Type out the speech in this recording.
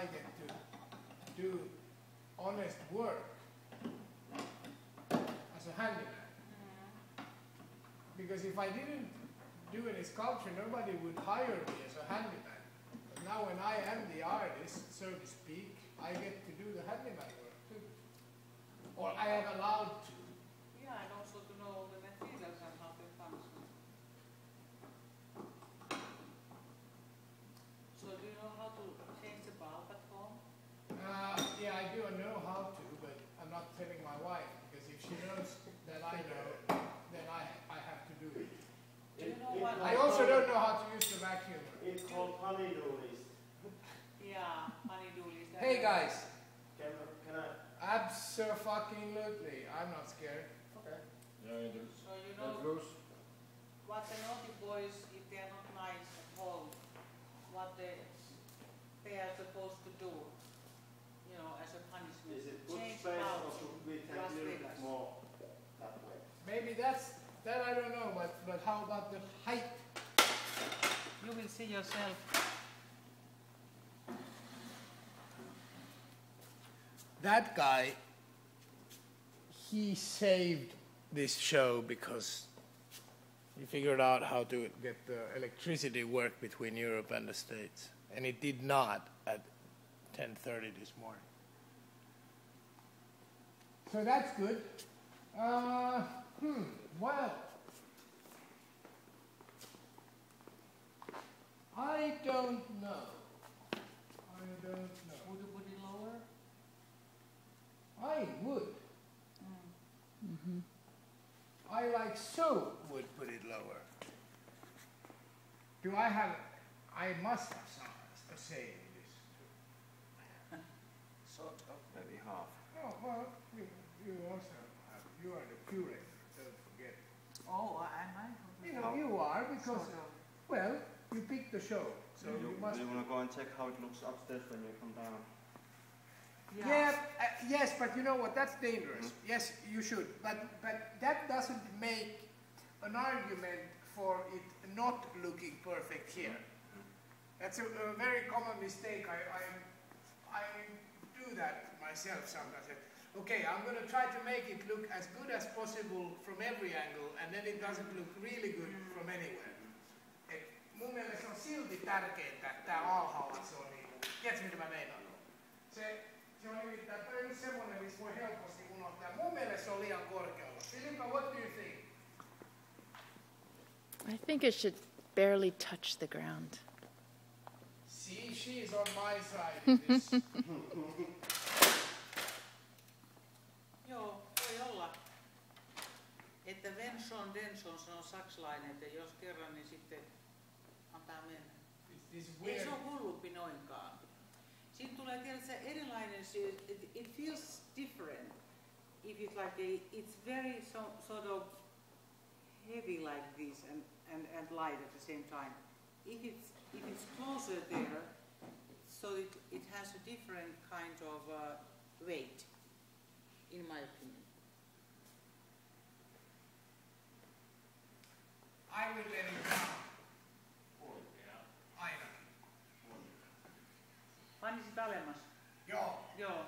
I get to do honest work as a handyman. Because if I didn't do any sculpture, nobody would hire me as a handyman. But now when I am the artist, so to speak, I get to do the handyman work too. Or I am allowed to. Yeah, and also to know all the materials and how they function. So do you know how to change the bulb at home? Yeah, I do know how to, but I'm not telling my wife, because if she knows that I know, then I have to do it. I also don't know how to use the vacuum. It's called honeydew list. Yeah, honeydew list. Hey guys! Can I? Abso-fucking-lutely. I'm not scared. Okay. So you know what the naughty boys, if they are not nice at home, what they are supposed to do, you know, as a punishment. Is it good Change space or house should we take Las a little Vegas. bit more that way? Maybe that I don't know, but how about the height? You will see yourself. That guy, he saved this show because he figured out how to get the electricity work between Europe and the States. And it did not at 10:30 this morning. So that's good. Well, I don't know. Would you put it lower? I would. I like so would put it lower. Do I have, I must have some a say in this too. Sort of, maybe half. Oh, well, you also have, you are the curator, don't forget. Oh, am I? You know, you are because, well, you picked the show, so you must. Do you want to go and check how it looks upstairs when you come down? Yeah, yes, but you know what, that's dangerous. Yes, you should, but that doesn't make an argument for it not looking perfect here. That's a very common mistake. I do that myself sometimes. Okay, I'm going to try to make it look as good as possible from every angle, and then it doesn't look really good from anywhere. Mun mielestä on silti tärkeintä, että tää alhaalla se on niin. Tiedätkö mitä mä meinaan? Se on nimittäin, toi on nyt semmonen, missä voi helposti unohtaa. Mun mielestä se on liian korkealla. Filippa, what do you think? I think it should barely touch the ground. See, she's on my side in this. Joo, voi olla, että Venson Denson on saksalainen, että jos kerran, niin sitten antaa mennä. Ei se ole hullumpi noinkaan. Siinä tulee tietysti erilainen, it feels different if it's like it's very sort of heavy like this and light at the same time. If it's closer there, so it has a different kind of weight, in my opinion. I will let it down. Aina. Panisit alemmas? Joo. Joo.